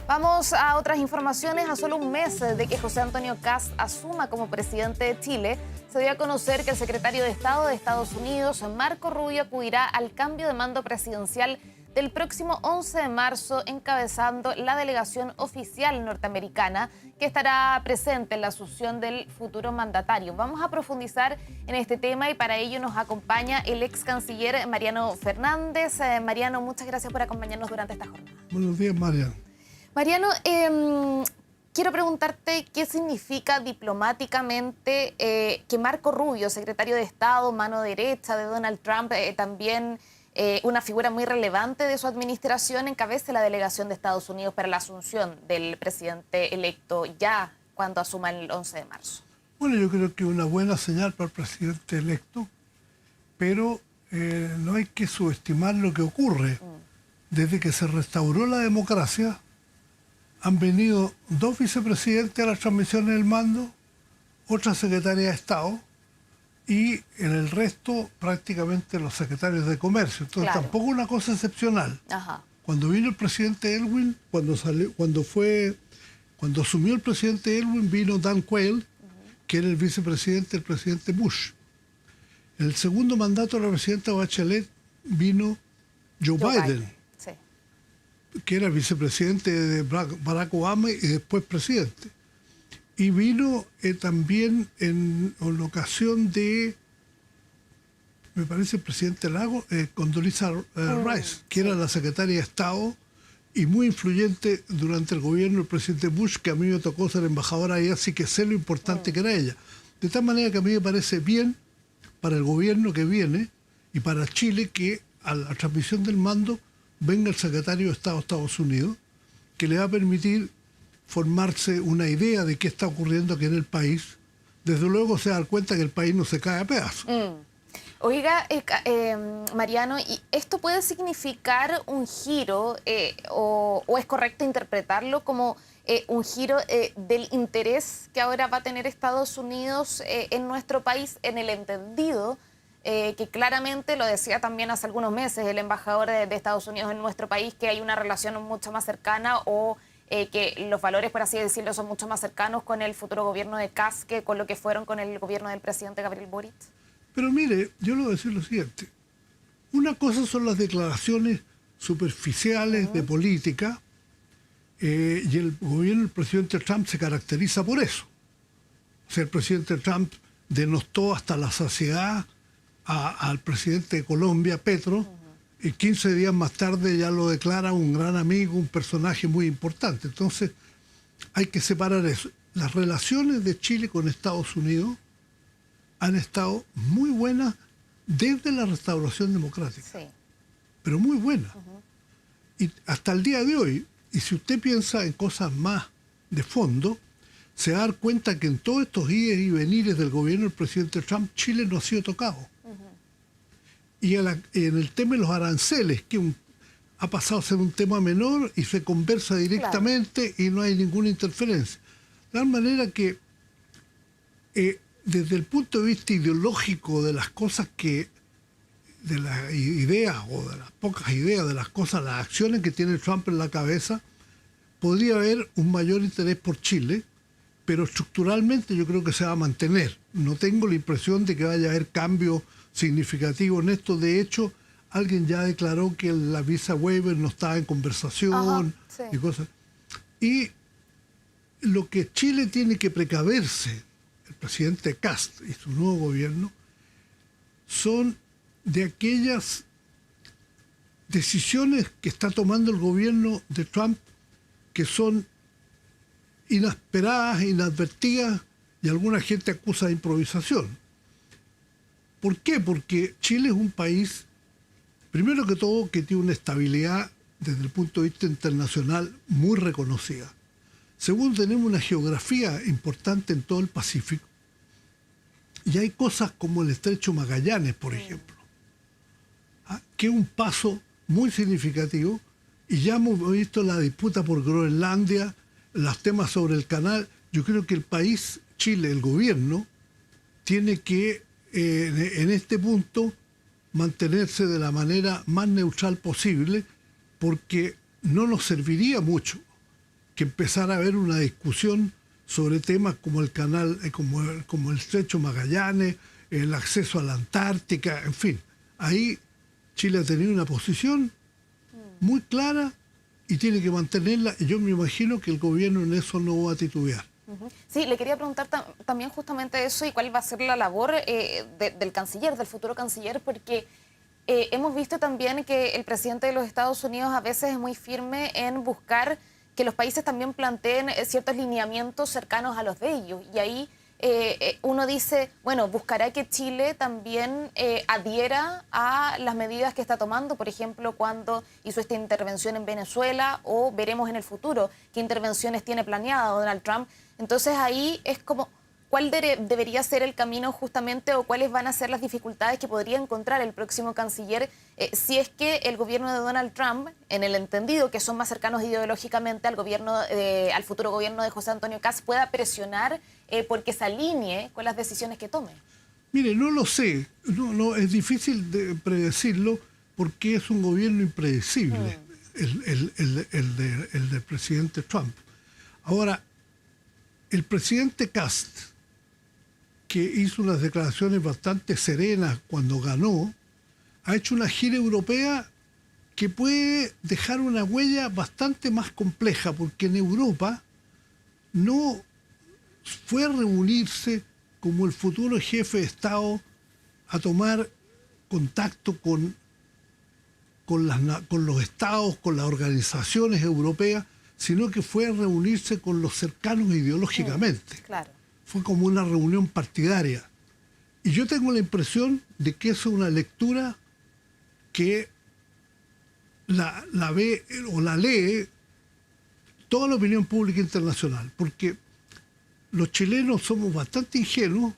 Vamos a otras informaciones. A solo un mes de que José Antonio Kast asuma como presidente de Chile, se dio a conocer que el secretario de Estado de Estados Unidos, Marco Rubio, acudirá al cambio de mando presidencial del próximo 11 de marzo, encabezando la delegación oficial norteamericana que estará presente en la asunción del futuro mandatario. Vamos a profundizar en este tema y para ello nos acompaña el ex canciller Mariano Fernández. Mariano, muchas gracias por acompañarnos durante esta jornada. Buenos días, Mariano. Mariano, quiero preguntarte qué significa diplomáticamente que Marco Rubio, secretario de Estado, mano derecha de Donald Trump, también una figura muy relevante de su administración, encabece la delegación de Estados Unidos para la asunción del presidente electo ya cuando asuma el 11 de marzo. Bueno, yo creo que es una buena señal para el presidente electo, pero no hay que subestimar lo que ocurre. Desde que se restauró la democracia, han venido dos vicepresidentes a las transmisiones del mando, otra secretaria de Estado, y en el resto prácticamente los secretarios de comercio. Entonces tampoco una cosa excepcional. Ajá. Cuando vino el presidente Elwin, cuando asumió el presidente Elwin, vino Dan Quayle, que era el vicepresidente del presidente Bush. En el segundo mandato de la presidenta Bachelet vino Joe Biden, sí, que era vicepresidente de Barack Obama y después presidente. Y vino también en la ocasión de, me parece, el presidente Lago, Condoleezza Rice, que era la secretaria de Estado y muy influyente durante el gobierno del presidente Bush, que a mí me tocó ser embajadora ahí, así que sé lo importante que era ella. De tal manera que a mí me parece bien para el gobierno que viene y para Chile que a la transmisión del mando venga el secretario de Estado de Estados Unidos, que le va a permitir formarse una idea de qué está ocurriendo aquí en el país. Desde luego se da cuenta que el país no se cae a pedazos. Oiga, Mariano, ¿y esto puede significar un giro o es correcto interpretarlo como un giro del interés que ahora va a tener Estados Unidos en nuestro país, en el entendido que claramente, lo decía también hace algunos meses el embajador de Estados Unidos en nuestro país, que hay una relación mucho más cercana o que los valores, por así decirlo, son mucho más cercanos con el futuro gobierno de Kast que con lo que fueron con el gobierno del presidente Gabriel Boric? Pero mire, yo le voy a decir lo siguiente. Una cosa son las declaraciones superficiales de política y el gobierno del presidente Trump se caracteriza por eso. O sea, el presidente Trump denostó hasta la saciedad al presidente de Colombia, Petro, y 15 días más tarde ya lo declara un gran amigo, un personaje muy importante. Entonces, hay que separar eso. Las relaciones de Chile con Estados Unidos han estado muy buenas desde la restauración democrática. Sí. Pero muy buenas. Y hasta el día de hoy, y si usted piensa en cosas más de fondo, se va a dar cuenta que en todos estos ides y venires del gobierno del presidente Trump, Chile no ha sido tocado. Y en el tema de los aranceles, que ha pasado a ser un tema menor y se conversa directamente y no hay ninguna interferencia. De tal manera que desde el punto de vista ideológico de las cosas de las ideas o de las pocas ideas de las cosas, las acciones que tiene Trump en la cabeza, podría haber un mayor interés por Chile, pero estructuralmente yo creo que se va a mantener. No tengo la impresión de que vaya a haber cambios significativos en esto. De hecho, alguien ya declaró que la visa waiver no estaba en conversación. Sí. Y cosas. Y lo que Chile tiene que precaverse, el presidente Kast y su nuevo gobierno, son de aquellas decisiones que está tomando el gobierno de Trump que son inesperadas, inadvertidas, y alguna gente acusa de improvisación. ¿Por qué? Porque Chile es un país, primero que todo, que tiene una estabilidad desde el punto de vista internacional muy reconocida. Segundo, tenemos una geografía importante en todo el Pacífico. Y hay cosas como el Estrecho Magallanes, por ejemplo, que es un paso muy significativo. Y ya hemos visto la disputa por Groenlandia, los temas sobre el canal. Yo creo que el país, Chile, el gobierno, tiene que, en este punto, mantenerse de la manera más neutral posible, porque no nos serviría mucho que empezara a haber una discusión sobre temas como el canal, como el estrecho Magallanes, el acceso a la Antártica, en fin. Ahí Chile ha tenido una posición muy clara y tiene que mantenerla. Y yo me imagino que el gobierno en eso no va a titubear. Sí, le quería preguntar también justamente eso y cuál va a ser la labor del canciller, del futuro canciller, porque hemos visto también que el presidente de los Estados Unidos a veces es muy firme en buscar que los países también planteen ciertos lineamientos cercanos a los de ellos. Y ahí uno dice, bueno, buscará que Chile también adhiera a las medidas que está tomando, por ejemplo, cuando hizo esta intervención en Venezuela, o veremos en el futuro qué intervenciones tiene planeada Donald Trump. Entonces ahí es como, ¿cuál debería ser el camino justamente, o cuáles van a ser las dificultades que podría encontrar el próximo canciller si es que el gobierno de Donald Trump, en el entendido que son más cercanos ideológicamente al futuro gobierno de José Antonio Kast, pueda presionar porque se alinee con las decisiones que tome? Mire, no lo sé, no, es difícil de predecirlo porque es un gobierno impredecible, el del presidente Trump. Ahora, el presidente Kast, que hizo unas declaraciones bastante serenas cuando ganó, ha hecho una gira europea que puede dejar una huella bastante más compleja, porque en Europa no fue a reunirse como el futuro jefe de Estado a tomar contacto con los estados, con las organizaciones europeas, sino que fue a reunirse con los cercanos ideológicamente. Claro. Fue como una reunión partidaria. Y yo tengo la impresión de que eso es una lectura que la ve o la lee toda la opinión pública internacional, porque los chilenos somos bastante ingenuos,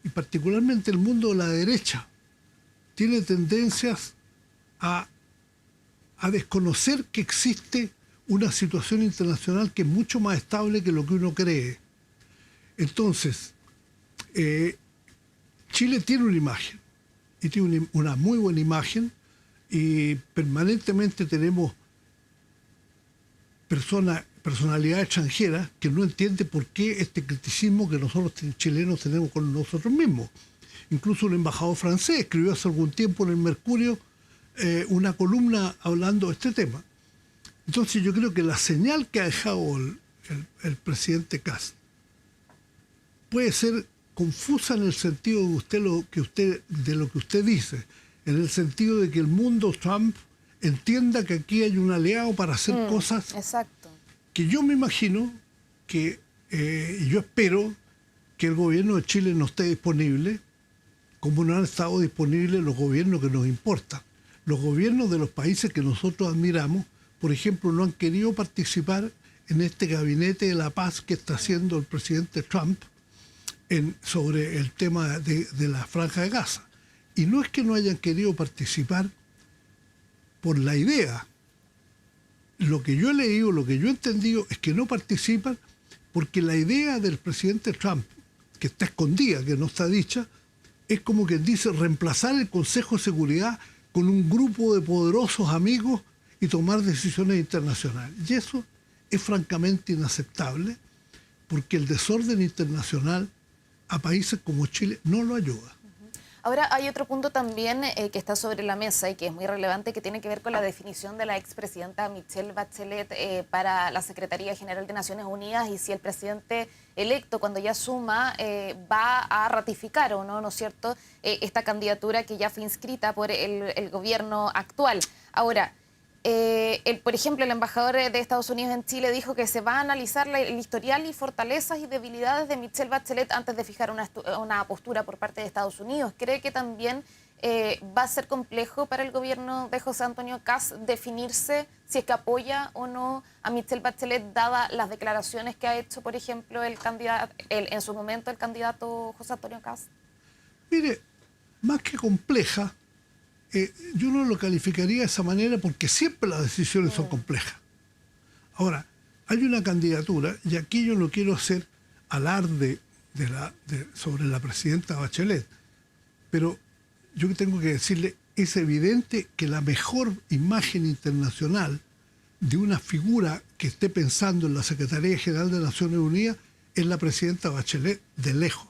y particularmente el mundo de la derecha tiene tendencias a desconocer que existe una situación internacional que es mucho más estable que lo que uno cree. Entonces, Chile tiene una imagen, y tiene una muy buena imagen, y permanentemente tenemos personalidades extranjeras que no entienden por qué este criticismo que nosotros chilenos tenemos con nosotros mismos. Incluso un embajador francés escribió hace algún tiempo en el Mercurio una columna hablando de este tema. Entonces yo creo que la señal que ha dejado el presidente Kast puede ser confusa en el sentido de lo que usted dice, en el sentido de que el mundo Trump entienda que aquí hay un aliado para hacer cosas. Exacto. Que yo me imagino que, y yo espero que el gobierno de Chile no esté disponible, como no han estado disponibles los gobiernos que nos importan. Los gobiernos de los países que nosotros admiramos, por ejemplo, no han querido participar en este gabinete de la paz que está haciendo el presidente Trump sobre el tema de la Franja de Gaza. Y no es que no hayan querido participar por la idea. Lo que yo he leído, lo que yo he entendido es que no participan porque la idea del presidente Trump, que está escondida, que no está dicha, es como que dice reemplazar el Consejo de Seguridad con un grupo de poderosos amigos y tomar decisiones internacionales. Y eso es francamente inaceptable porque el desorden internacional a países como Chile no lo ayuda. Ahora hay otro punto también que está sobre la mesa y que es muy relevante, que tiene que ver con la definición de la expresidenta Michelle Bachelet para la Secretaría General de Naciones Unidas, y si el presidente electo, cuando ya asuma, va a ratificar o no, ¿no es cierto?, esta candidatura que ya fue inscrita por el gobierno actual. Ahora, por ejemplo, el embajador de Estados Unidos en Chile dijo que se va a analizar el historial y fortalezas y debilidades de Michelle Bachelet antes de fijar una postura por parte de Estados Unidos. ¿Cree que también va a ser complejo para el gobierno de José Antonio Kast definirse si es que apoya o no a Michelle Bachelet, dadas las declaraciones que ha hecho, por ejemplo, en su momento el candidato José Antonio Kast? Mire, más que compleja, yo no lo calificaría de esa manera porque siempre las decisiones son complejas. Ahora, hay una candidatura, y aquí yo no quiero hacer alarde sobre la presidenta Bachelet, pero yo tengo que decirle, es evidente que la mejor imagen internacional de una figura que esté pensando en la Secretaría General de Naciones Unidas es la presidenta Bachelet de lejos.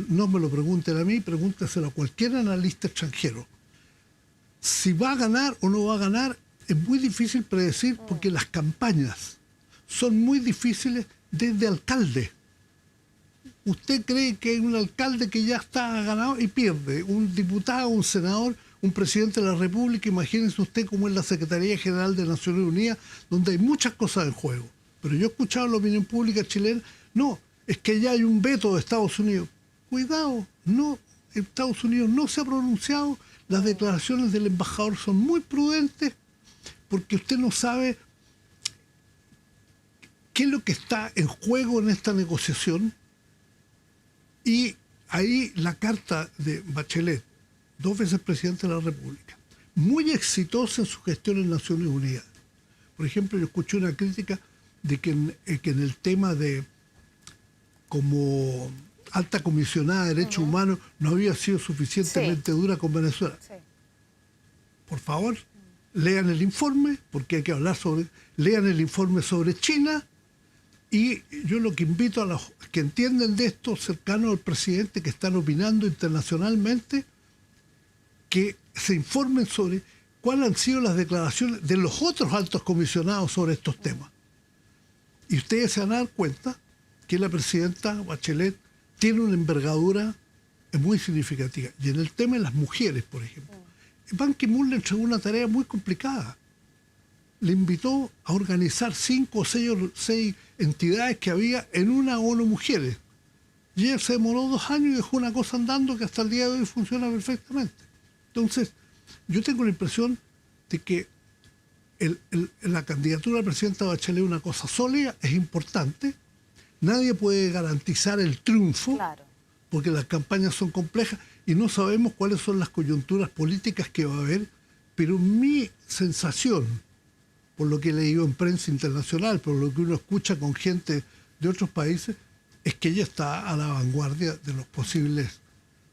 No me lo pregunten a mí, pregúnteselo a cualquier analista extranjero. Si va a ganar o no va a ganar es muy difícil predecir porque las campañas son muy difíciles desde alcalde. Usted cree que hay un alcalde que ya está ganado y pierde, un diputado, un senador, un presidente de la República. Imagínense usted cómo es la Secretaría General de Naciones Unidas, donde hay muchas cosas en juego. Pero yo he escuchado en la opinión pública chilena, no, es que ya hay un veto de Estados Unidos. Cuidado, no, Estados Unidos no se ha pronunciado, las declaraciones del embajador son muy prudentes, porque usted no sabe qué es lo que está en juego en esta negociación. Y ahí la carta de Bachelet, 2 veces presidente de la República, muy exitosa en su gestión en Naciones Unidas. Por ejemplo, yo escuché una crítica de que en el tema de como alta comisionada de derechos humanos no había sido suficientemente dura con Venezuela. Sí. Por favor, lean el informe, porque hay que hablar sobre... Lean el informe sobre China. Y yo lo que invito a los que entienden de esto, cercanos al presidente, que están opinando internacionalmente, que se informen sobre cuáles han sido las declaraciones de los otros altos comisionados sobre estos temas. Y ustedes se van a dar cuenta que la presidenta Bachelet tiene una envergadura muy significativa. Y en el tema de las mujeres, por ejemplo, Ban Ki-moon le entregó una tarea muy complicada. Le invitó a organizar 5 o 6 entidades que había en una ONU Mujeres. Y ella se demoró 2 años y dejó una cosa andando que hasta el día de hoy funciona perfectamente. Entonces, yo tengo la impresión de que la candidatura del presidente Bachelet es una cosa sólida, es importante. Nadie puede garantizar el triunfo, claro, porque las campañas son complejas y no sabemos cuáles son las coyunturas políticas que va a haber, pero mi sensación, por lo que he leído en prensa internacional, por lo que uno escucha con gente de otros países, es que ella está a la vanguardia de los posibles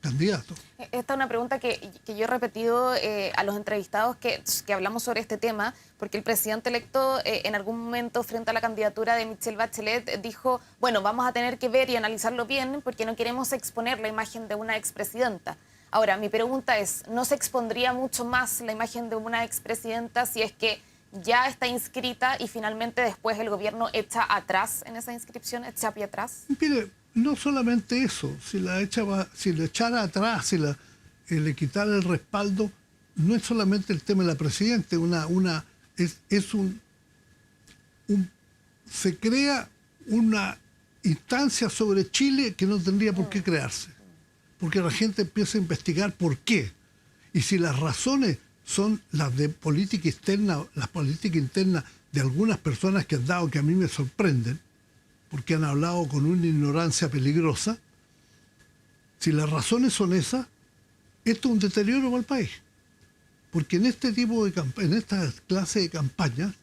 candidatos. Esta es una pregunta que yo he repetido a los entrevistados que hablamos sobre este tema, porque el presidente electo en algún momento frente a la candidatura de Michelle Bachelet dijo, bueno, vamos a tener que ver y analizarlo bien porque no queremos exponer la imagen de una expresidenta. Ahora, mi pregunta es, ¿no se expondría mucho más la imagen de una expresidenta si es que ya está inscrita y finalmente después el gobierno echa atrás en esa inscripción, echa pie atrás? Mire, no solamente eso, si le echara atrás, si le quitara el respaldo, no es solamente el tema de la presidenta, se crea una instancia sobre Chile que no tendría por qué crearse, porque la gente empieza a investigar por qué, y si las razones son las de política externa, las políticas internas de algunas personas que han dado, que a mí me sorprenden, porque han hablado con una ignorancia peligrosa. Si las razones son esas, esto es un deterioro para el país. Porque en este tipo de en esta clase de campañas,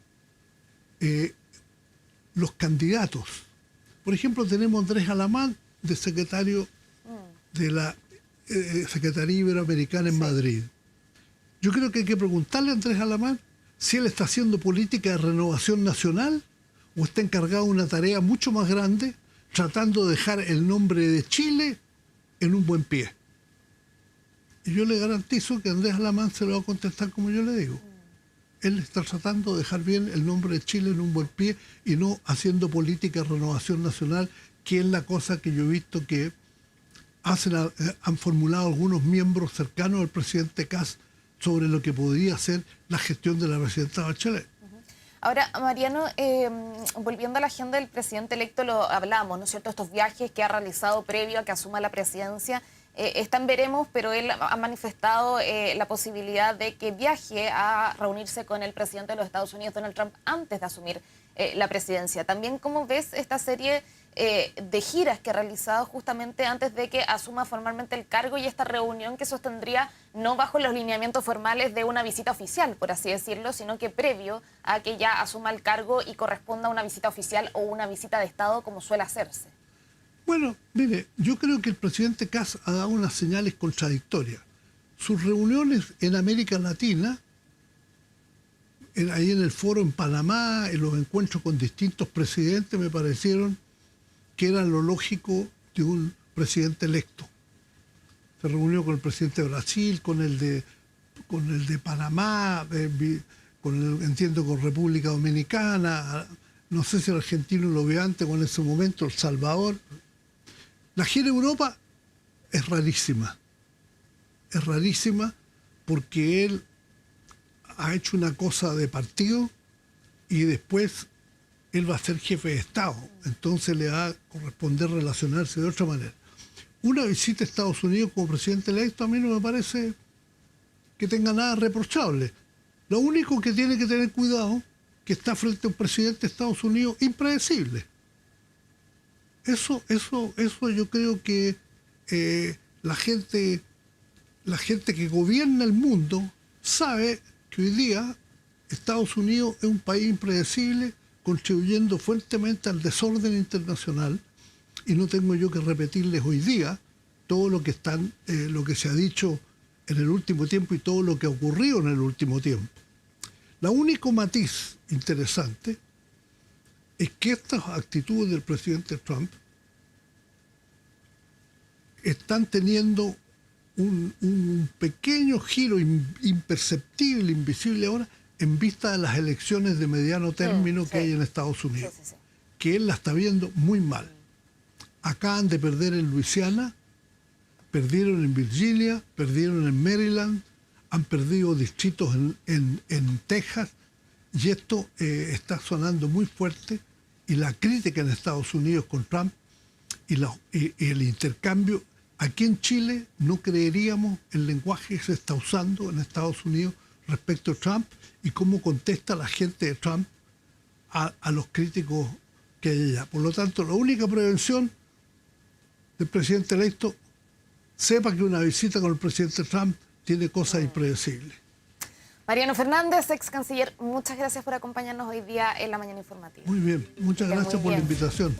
los candidatos, por ejemplo, tenemos a Andrés Alamán, de secretario de la Secretaría Iberoamericana en Madrid. Yo creo que hay que preguntarle a Andrés Alamán si él está haciendo política de renovación nacional o está encargado de una tarea mucho más grande, tratando de dejar el nombre de Chile en un buen pie. Y yo le garantizo que Andrés Alamán se lo va a contestar como yo le digo. Él está tratando de dejar bien el nombre de Chile en un buen pie y no haciendo política de renovación nacional, que es la cosa que yo he visto que han formulado algunos miembros cercanos al presidente Kast sobre lo que podría ser la gestión de la presidenta Bachelet. Ahora, Mariano, volviendo a la agenda del presidente electo, lo hablamos, ¿no es cierto? Estos viajes que ha realizado previo a que asuma la presidencia, están veremos, pero él ha manifestado la posibilidad de que viaje a reunirse con el presidente de los Estados Unidos, Donald Trump, antes de asumir la presidencia. También, ¿cómo ves esta serie de giras que ha realizado justamente antes de que asuma formalmente el cargo y esta reunión que sostendría no bajo los lineamientos formales de una visita oficial, por así decirlo, sino que previo a que ya asuma el cargo y corresponda a una visita oficial o una visita de Estado como suele hacerse? Bueno, mire, yo creo que el presidente Kast ha dado unas señales contradictorias. Sus reuniones en América Latina ahí en el foro en Panamá, en los encuentros con distintos presidentes, me parecieron que era lo lógico de un presidente electo. Se reunió con el presidente de Brasil, con el de Panamá, entiendo con República Dominicana, no sé si el argentino lo vio antes o en ese momento, El Salvador. La gira Europa es rarísima porque él ha hecho una cosa de partido y después él va a ser jefe de Estado, entonces le va a corresponder relacionarse de otra manera. Una visita a Estados Unidos como presidente electo a mí no me parece que tenga nada reprochable. Lo único que tiene que tener cuidado que está frente a un presidente de Estados Unidos impredecible. Eso yo creo que la gente que gobierna el mundo sabe que hoy día Estados Unidos es un país impredecible, contribuyendo fuertemente al desorden internacional, y no tengo yo que repetirles hoy día todo lo que se ha dicho en el último tiempo y todo lo que ha ocurrido en el último tiempo. El único matiz interesante es que estas actitudes del presidente Trump están teniendo un pequeño giro imperceptible, invisible ahora, en vista de las elecciones de mediano término que hay en Estados Unidos, que él la está viendo muy mal. Acaban de perder en Luisiana, perdieron en Virginia, perdieron en Maryland, han perdido distritos en Texas, y esto está sonando muy fuerte, y la crítica en Estados Unidos con Trump y el intercambio. Aquí en Chile no creeríamos el lenguaje que se está usando en Estados Unidos respecto a Trump y cómo contesta la gente de Trump a los críticos que hay allá. Por lo tanto, la única prevención del presidente electo, sepa que una visita con el presidente Trump tiene cosas impredecibles. Mariano Fernández, ex canciller, muchas gracias por acompañarnos hoy día en la mañana informativa. Muy bien, muchas gracias por la invitación.